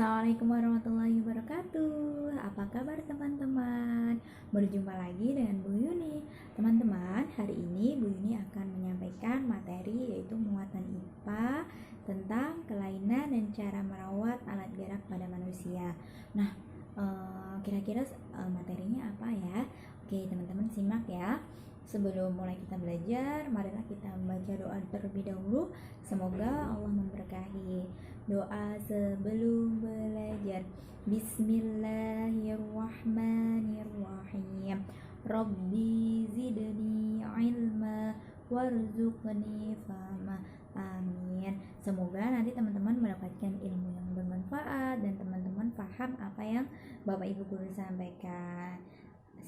Assalamualaikum warahmatullahi wabarakatuh. Apa kabar teman-teman? Berjumpa lagi dengan Bu Yuni. Teman-teman, hari ini Bu Yuni akan menyampaikan materi yaitu muatan IPA tentang kelainan dan cara merawat alat gerak pada manusia. Nah, kira-kira materinya apa ya? Oke, teman-teman simak ya. Sebelum mulai kita belajar, marilah kita membaca doa terlebih dahulu. Semoga Allah memberkahi. Doa sebelum belajar. Bismillahirrahmanirrahim. Rabbi zidni ilma warzuqni fahma. Amin. Semoga nanti teman-teman mendapatkan ilmu yang bermanfaat dan teman-teman paham apa yang Bapak Ibu guru sampaikan.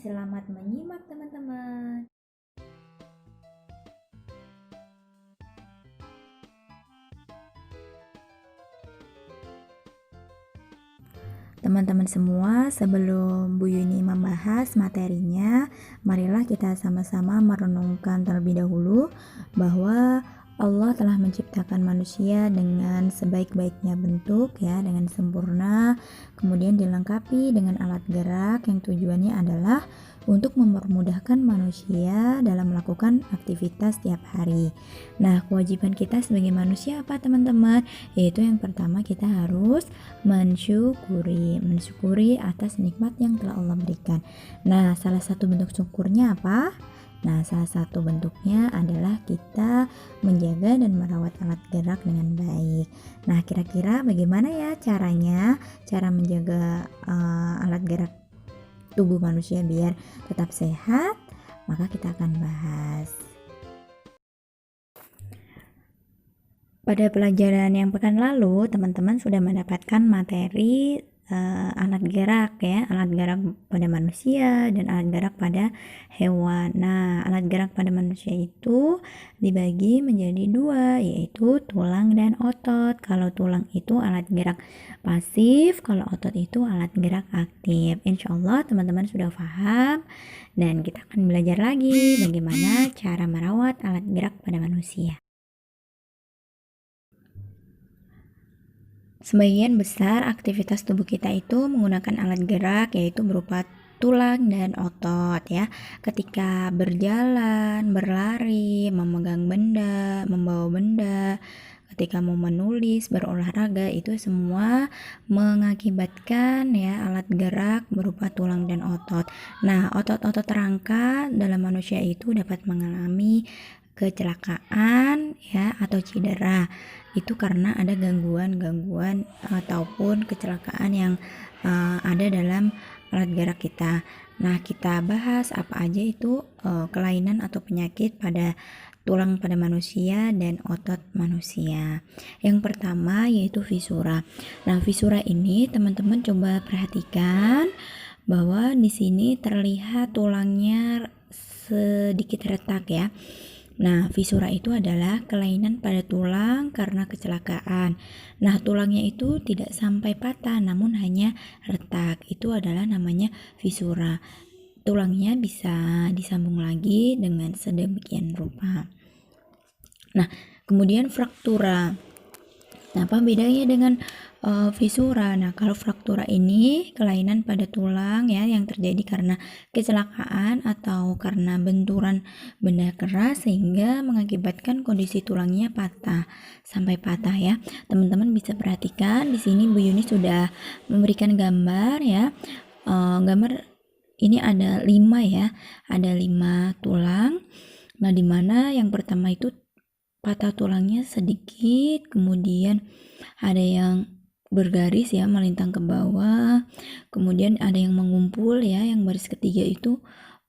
Selamat menyimak teman-teman. Teman-teman semua, sebelum Bu Yuni membahas materinya, marilah kita sama-sama merenungkan terlebih dahulu bahwa Allah telah menciptakan manusia dengan sebaik-baiknya bentuk ya, dengan sempurna, kemudian dilengkapi dengan alat gerak yang tujuannya adalah untuk mempermudahkan manusia dalam melakukan aktivitas setiap hari. Nah, kewajiban kita sebagai manusia apa teman-teman? Yaitu yang pertama kita harus mensyukuri atas nikmat yang telah Allah berikan. Nah, salah satu bentuk syukurnya apa? Nah, salah satu bentuknya adalah kita menjaga dan merawat alat gerak dengan baik. Nah, kira-kira bagaimana ya caranya? Cara menjaga alat gerak tubuh manusia biar tetap sehat? Maka kita akan bahas. Pada pelajaran yang pekan lalu, teman-teman sudah mendapatkan materi alat gerak ya, alat gerak pada manusia dan alat gerak pada hewan. Nah, alat gerak pada manusia itu dibagi menjadi dua, yaitu tulang dan otot. Kalau tulang itu alat gerak pasif, kalau otot itu alat gerak aktif. Insya Allah teman-teman sudah paham dan kita akan belajar lagi bagaimana cara merawat alat gerak pada manusia. Sebagian besar aktivitas tubuh kita itu menggunakan alat gerak yaitu berupa tulang dan otot ya. Ketika berjalan, berlari, memegang benda, membawa benda, ketika mau menulis, berolahraga, itu semua mengakibatkan ya alat gerak berupa tulang dan otot. Nah, otot-otot rangka dalam manusia itu dapat mengalami kecelakaan ya atau cedera. Itu karena ada gangguan ataupun kecelakaan yang ada dalam alat gerak kita. Nah, kita bahas apa aja itu kelainan atau penyakit pada tulang pada manusia dan otot manusia. Yang pertama yaitu fisura. Nah, fisura ini teman-teman coba perhatikan bahwa di sini terlihat tulangnya sedikit retak ya. Nah, fisura itu adalah kelainan pada tulang karena kecelakaan. Nah, tulangnya itu tidak sampai patah namun hanya retak. Itu adalah namanya fisura. Tulangnya bisa disambung lagi dengan sedemikian rupa. Nah, kemudian fraktura. Nah, apa bedanya dengan fisura? Nah, kalau fraktura ini kelainan pada tulang ya yang terjadi karena kecelakaan atau karena benturan benda keras sehingga mengakibatkan kondisi tulangnya patah sampai patah ya. Teman-teman bisa perhatikan di sini Bu Yuni sudah memberikan gambar ya. Gambar ini ada 5 ya. Ada 5 tulang. Nah, dimana yang pertama itu patah tulangnya sedikit, kemudian ada yang bergaris ya melintang ke bawah, kemudian ada yang mengumpul ya, yang baris ketiga itu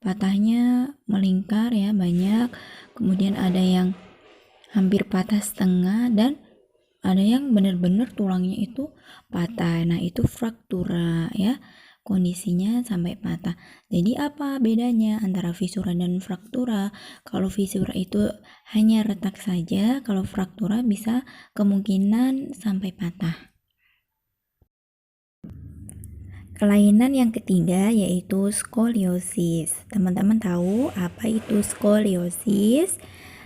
patahnya melingkar ya banyak, kemudian ada yang hampir patah setengah dan ada yang benar-benar tulangnya itu patah. Nah, itu fraktura ya. Kondisinya sampai patah. Jadi apa bedanya antara fisura dan fraktura? Kalau fisura itu hanya retak saja, kalau fraktura bisa kemungkinan sampai patah. Kelainan yang ketiga yaitu skoliosis. Teman-teman tahu apa itu skoliosis?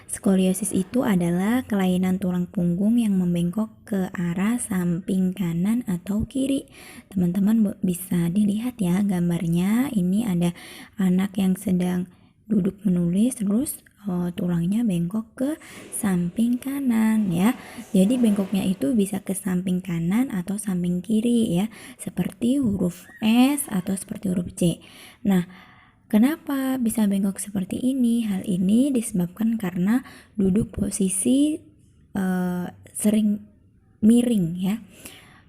Skoliosis itu adalah kelainan tulang punggung yang membengkok ke arah samping kanan atau kiri. Teman-teman bisa dilihat ya gambarnya. Ini ada anak yang sedang duduk menulis, terus tulangnya bengkok ke samping kanan ya. Jadi bengkoknya itu bisa ke samping kanan atau samping kiri ya, seperti huruf S atau seperti huruf C. Nah, kenapa bisa bengkok seperti ini? Hal ini disebabkan karena duduk posisi sering miring ya.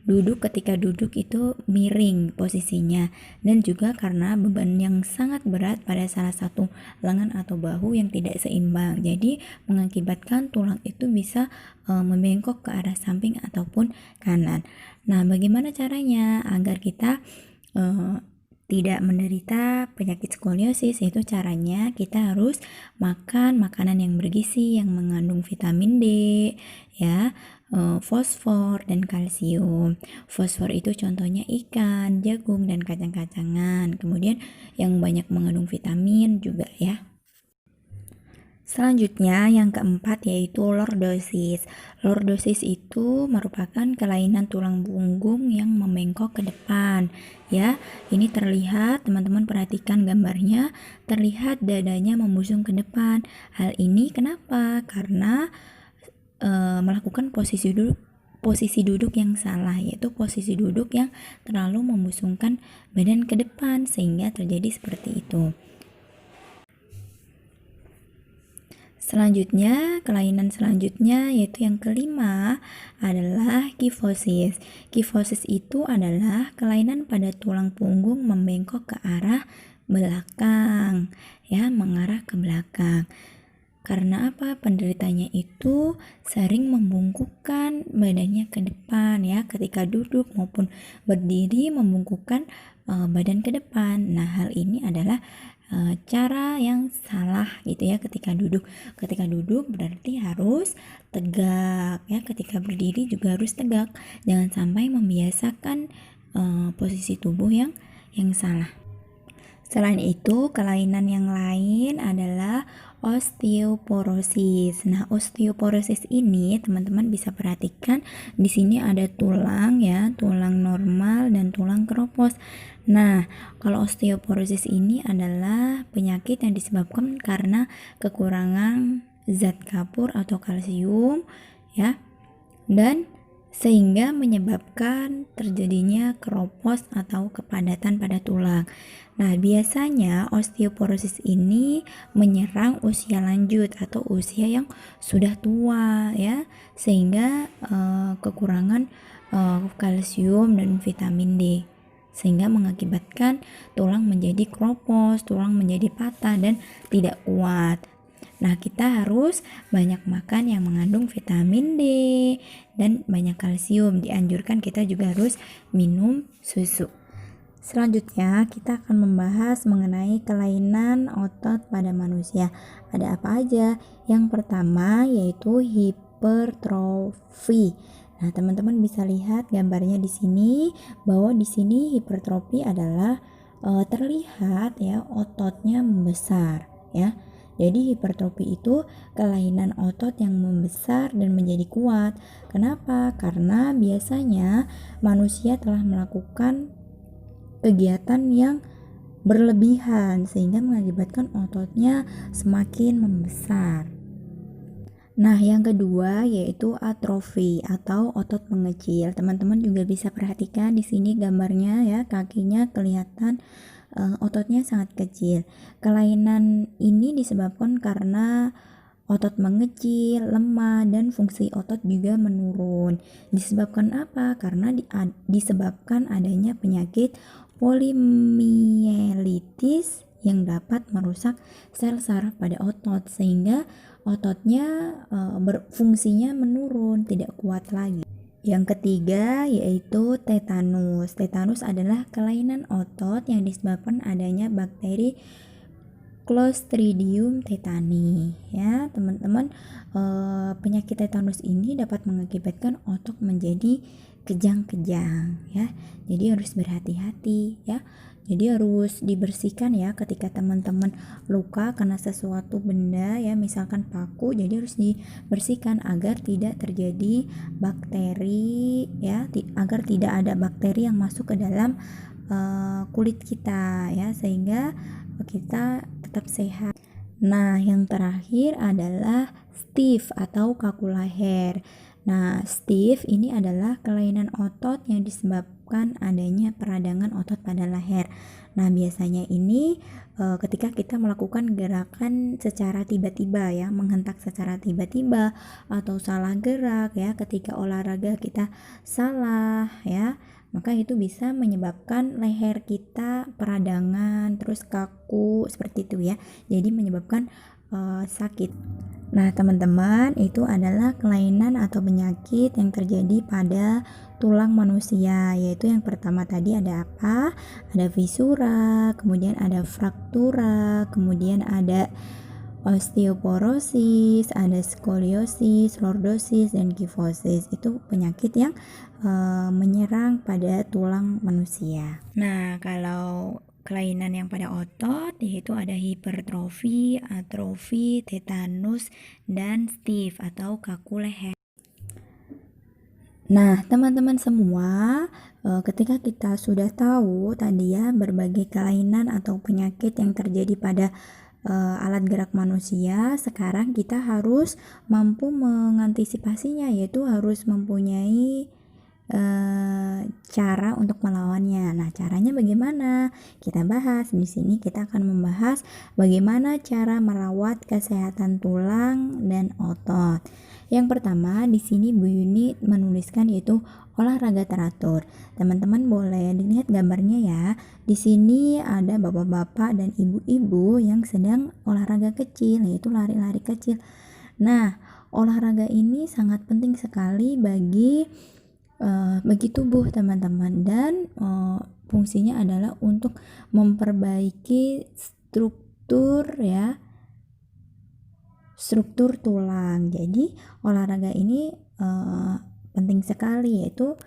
Ketika duduk itu miring posisinya, dan juga karena beban yang sangat berat pada salah satu lengan atau bahu yang tidak seimbang. Jadi mengakibatkan tulang itu bisa membengkok ke arah samping ataupun kanan. Nah, bagaimana caranya agar kita tidak menderita penyakit skoliosis? Yaitu caranya kita harus makan makanan yang bergizi yang mengandung vitamin D ya, fosfor dan kalsium. Fosfor itu contohnya ikan, jagung, dan kacang-kacangan. Kemudian yang banyak mengandung vitamin juga ya. Selanjutnya yang keempat yaitu lordosis. Lordosis itu merupakan kelainan tulang punggung yang membengkok ke depan ya. Ini terlihat, teman-teman perhatikan gambarnya, terlihat dadanya membusung ke depan. Hal ini kenapa? Karena melakukan posisi duduk yang salah, yaitu posisi duduk yang terlalu membusungkan badan ke depan sehingga terjadi seperti itu. Selanjutnya, kelainan selanjutnya yaitu yang kelima adalah kifosis. Kifosis itu adalah kelainan pada tulang punggung membengkok ke arah belakang, ya, mengarah ke belakang. Karena apa? Penderitanya itu sering membungkukkan badannya ke depan ya, ketika duduk maupun berdiri membungkukkan badan ke depan. Nah, hal ini adalah cara yang salah gitu ya ketika duduk. Ketika duduk berarti harus tegak ya, ketika berdiri juga harus tegak. Jangan sampai membiasakan posisi tubuh yang salah. Selain itu, kelainan yang lain adalah osteoporosis. Nah, osteoporosis ini teman-teman bisa perhatikan di sini ada tulang ya, tulang normal dan tulang keropos. Nah, kalau osteoporosis ini adalah penyakit yang disebabkan karena kekurangan zat kapur atau kalsium ya, dan sehingga menyebabkan terjadinya keropos atau kepadatan pada tulang. Nah, biasanya osteoporosis ini menyerang usia lanjut atau usia yang sudah tua ya, sehingga kekurangan kalsium dan vitamin D, sehingga mengakibatkan tulang menjadi keropos, tulang menjadi patah dan tidak kuat. Nah, kita harus banyak makan yang mengandung vitamin D dan banyak kalsium. Dianjurkan kita juga harus minum susu. Selanjutnya, kita akan membahas mengenai kelainan otot pada manusia. Ada apa aja? Yang pertama yaitu hipertrofi. Nah, teman-teman bisa lihat gambarnya di sini, bahwa di sini hipertrofi adalah terlihat ya ototnya membesar ya. Jadi hipertrofi itu kelainan otot yang membesar dan menjadi kuat. Kenapa? Karena biasanya manusia telah melakukan kegiatan yang berlebihan sehingga mengakibatkan ototnya semakin membesar. Nah, yang kedua yaitu atrofi atau otot mengecil. Teman-teman juga bisa perhatikan di sini gambarnya ya, kakinya kelihatan ototnya sangat kecil. Kelainan ini disebabkan karena otot mengecil, lemah, dan fungsi otot juga menurun. Disebabkan apa? Karena disebabkan adanya penyakit polimielitis yang dapat merusak sel saraf pada otot sehingga ototnya berfungsinya menurun, tidak kuat lagi. Yang ketiga yaitu tetanus. Tetanus adalah kelainan otot yang disebabkan adanya bakteri Clostridium tetani ya teman-teman. Penyakit tetanus ini dapat mengakibatkan otot menjadi kejang-kejang ya, jadi harus berhati-hati ya, jadi harus dibersihkan ya ketika teman-teman luka karena sesuatu benda ya, misalkan paku, jadi harus dibersihkan agar tidak terjadi bakteri ya, agar tidak ada bakteri yang masuk ke dalam kulit kita ya, sehingga kita tetap sehat. Nah, yang terakhir adalah stiff atau kaku leher. Nah, stiff ini adalah kelainan otot yang disebabkan adanya peradangan otot pada leher. Nah, biasanya ini ketika kita melakukan gerakan secara tiba-tiba ya, menghentak secara tiba-tiba atau salah gerak ya, ketika olahraga kita salah ya, maka itu bisa menyebabkan leher kita peradangan, terus kaku seperti itu ya. Jadi menyebabkan sakit. Nah, teman-teman, itu adalah kelainan atau penyakit yang terjadi pada tulang manusia, yaitu yang pertama tadi ada apa? Ada fisura, kemudian ada fraktura, kemudian ada osteoporosis, ada skoliosis, lordosis, dan kifosis. Itu penyakit yang menyerang pada tulang manusia. Nah, kalau kelainan yang pada otot yaitu ada hipertrofi, atrofi, tetanus, dan stiff atau kaku leher. Nah, teman-teman semua, ketika kita sudah tahu tadi ya berbagai kelainan atau penyakit yang terjadi pada alat gerak manusia, sekarang kita harus mampu mengantisipasinya, yaitu harus mempunyai cara untuk melawannya. Nah, caranya bagaimana? Kita bahas di sini. Kita akan membahas bagaimana cara merawat kesehatan tulang dan otot. Yang pertama, di sini Bu Yuni menuliskan yaitu olahraga teratur. Teman-teman boleh dilihat gambarnya ya. Di sini ada bapak-bapak dan ibu-ibu yang sedang olahraga kecil, yaitu lari-lari kecil. Nah, olahraga ini sangat penting sekali bagi tubuh teman-teman, dan fungsinya adalah untuk memperbaiki struktur tulang. Jadi olahraga ini penting sekali, yaitu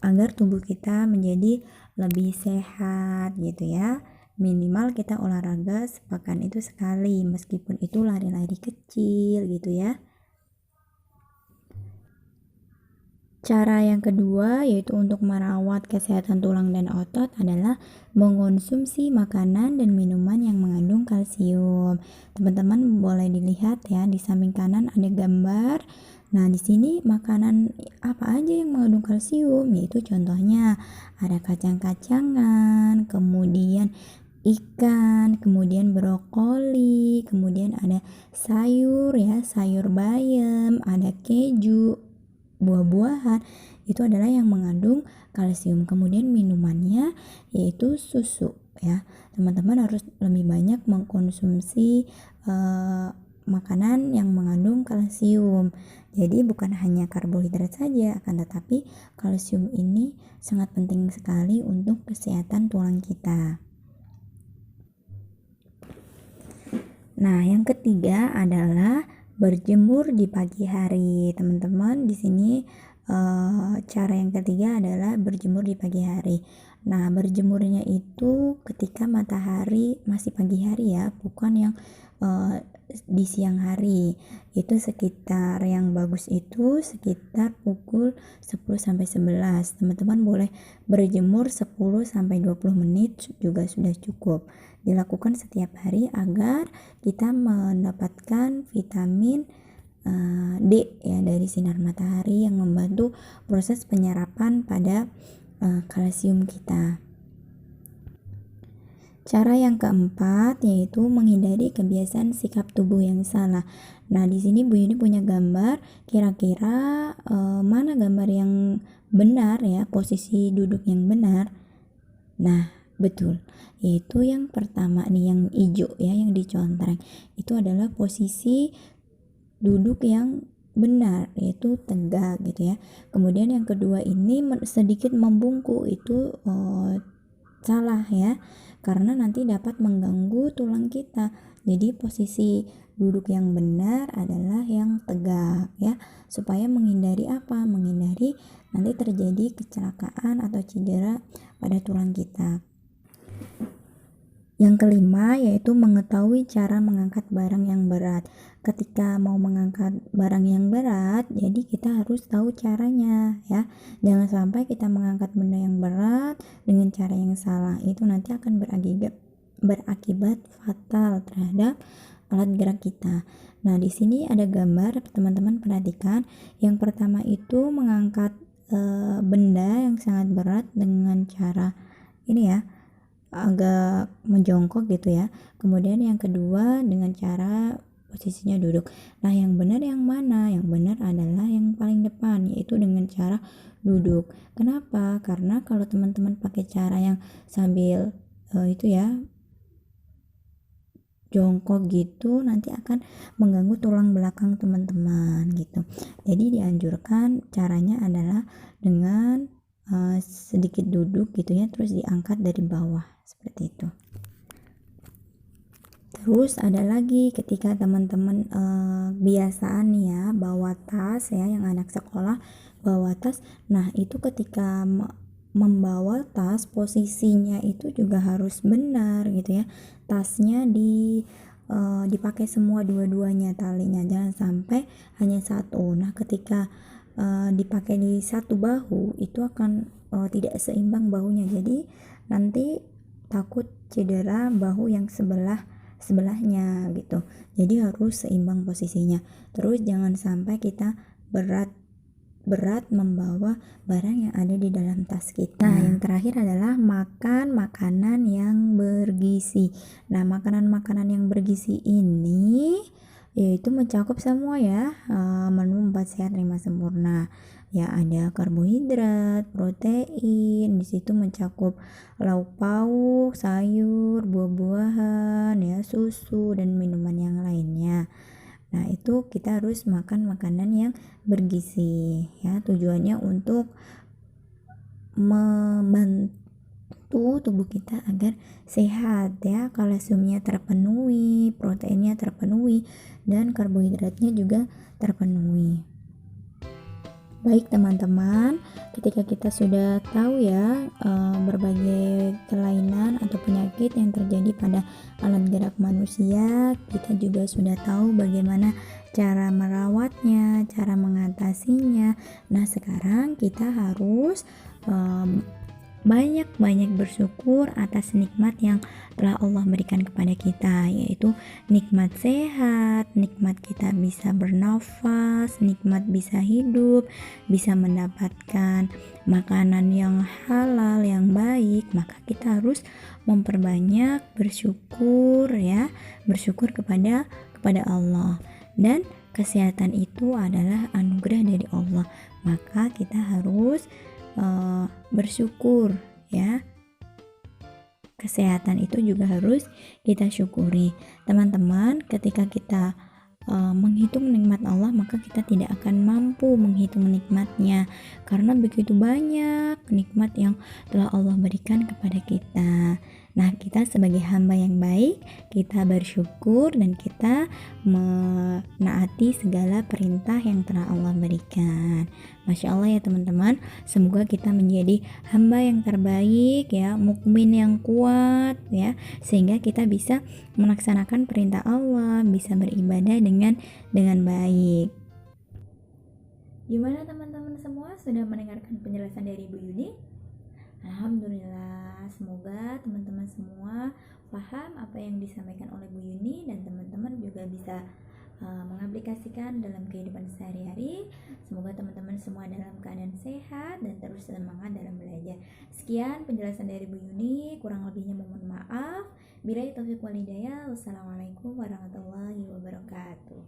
agar tubuh kita menjadi lebih sehat gitu ya. Minimal kita olahraga sepekan itu sekali, meskipun itu lari-lari kecil gitu ya. Cara yang kedua yaitu untuk merawat kesehatan tulang dan otot adalah mengonsumsi makanan dan minuman yang mengandung kalsium. Teman-teman boleh dilihat ya, di samping kanan ada gambar. Nah, di sini makanan apa aja yang mengandung kalsium, yaitu contohnya ada kacang-kacangan, kemudian ikan, kemudian brokoli, kemudian ada sayur ya, sayur bayam, ada keju, buah-buahan, itu adalah yang mengandung kalsium. Kemudian minumannya yaitu susu ya. Teman-teman harus lebih banyak mengkonsumsi makanan yang mengandung kalsium. Jadi bukan hanya karbohidrat saja, akan tetapi kalsium ini sangat penting sekali untuk kesehatan tulang kita. Nah, yang ketiga adalah berjemur di pagi hari. Teman-teman, di sini cara yang ketiga adalah berjemur di pagi hari. Nah, berjemurnya itu ketika matahari masih pagi hari ya, bukan yang di siang hari. Itu sekitar, yang bagus itu sekitar pukul 10-11. Teman-teman boleh berjemur 10-20 menit juga sudah cukup. Dilakukan setiap hari agar kita mendapatkan vitamin D ya dari sinar matahari yang membantu proses penyerapan pada kalsium kita. Cara yang keempat yaitu menghindari kebiasaan sikap tubuh yang salah. Nah, di sini Bu Yuni punya gambar, kira-kira mana gambar yang benar ya, posisi duduk yang benar. Nah, betul, yaitu yang pertama nih, yang hijau ya, yang dicontreng, itu adalah posisi duduk yang benar, yaitu tegak gitu ya. Kemudian yang kedua ini sedikit membungkuk, itu salah ya, karena nanti dapat mengganggu tulang kita. Jadi posisi duduk yang benar adalah yang tegak ya, supaya menghindari apa? Menghindari nanti terjadi kecelakaan atau cedera pada tulang kita. Yang kelima yaitu mengetahui cara mengangkat barang yang berat. Ketika mau mengangkat barang yang berat, jadi kita harus tahu caranya ya. Jangan sampai kita mengangkat benda yang berat dengan cara yang salah. Itu nanti akan berakibat fatal terhadap alat gerak kita. Nah, di sini ada gambar, teman-teman perhatikan. Yang pertama itu mengangkat benda yang sangat berat dengan cara ini ya, agak menjongkok gitu ya. Kemudian yang kedua dengan cara posisinya duduk. Nah, yang benar yang mana? Yang benar adalah yang paling depan, yaitu dengan cara duduk. Kenapa? Karena kalau teman-teman pakai cara yang sambil itu ya, jongkok gitu, nanti akan mengganggu tulang belakang teman-teman gitu. Jadi dianjurkan caranya adalah dengan sedikit duduk gitu ya, terus diangkat dari bawah seperti itu. Terus ada lagi ketika teman-teman biasaan ya bawa tas ya, yang anak sekolah bawa tas. Nah, itu ketika membawa tas posisinya itu juga harus benar gitu ya. Tasnya dipakai semua dua-duanya talinya, jangan sampai hanya satu. Nah, ketika dipakai di satu bahu itu akan tidak seimbang bahunya, jadi nanti takut cedera bahu yang sebelahnya gitu. Jadi harus seimbang posisinya. Terus jangan sampai kita berat membawa barang yang ada di dalam tas kita. Nah, yang terakhir adalah makan makanan yang bergizi. Nah, makanan-makanan yang bergizi ini yaitu mencakup semua ya, menu 4 sehat 5 sempurna. Ya, ada karbohidrat, protein, di situ mencakup lauk pauk, sayur, buah-buahan, ya, susu dan minuman yang lainnya. Nah, itu kita harus makan makanan yang bergizi ya, tujuannya untuk membantu tubuh kita agar sehat ya, kalsiumnya terpenuhi, proteinnya terpenuhi, dan karbohidratnya juga terpenuhi. Baik teman-teman, ketika kita sudah tahu ya berbagai kelainan atau penyakit yang terjadi pada alat gerak manusia, kita juga sudah tahu bagaimana cara merawatnya, cara mengatasinya. Nah, sekarang kita harus banyak-banyak bersyukur atas nikmat yang telah Allah berikan kepada kita, yaitu nikmat sehat, nikmat kita bisa bernafas, nikmat bisa hidup, bisa mendapatkan makanan yang halal, yang baik. Maka kita harus memperbanyak bersyukur ya, bersyukur kepada Allah. Dan kesehatan itu adalah anugerah dari Allah, maka kita harus bersyukur ya. Kesehatan itu juga harus kita syukuri. Teman-teman, ketika kita menghitung nikmat Allah, maka kita tidak akan mampu menghitung nikmatnya, karena begitu banyak nikmat yang telah Allah berikan kepada kita. Nah, kita sebagai hamba yang baik, kita bersyukur dan kita menaati segala perintah yang telah Allah berikan. Masya Allah ya teman-teman, semoga kita menjadi hamba yang terbaik ya, mukmin yang kuat ya, sehingga kita bisa melaksanakan perintah Allah, bisa beribadah dengan baik. Gimana teman-teman semua, sudah mendengarkan penjelasan dari Bu Yuni? Alhamdulillah, semoga teman-teman semua paham apa yang disampaikan oleh Bu Yuni, dan teman-teman juga bisa mengaplikasikan dalam kehidupan sehari-hari. Semoga teman-teman semua dalam keadaan sehat dan terus semangat dalam belajar. Sekian penjelasan dari Bu Yuni, kurang lebihnya mohon maaf. Billahi taufiq wal hidayah. Wassalamualaikum warahmatullahi wabarakatuh.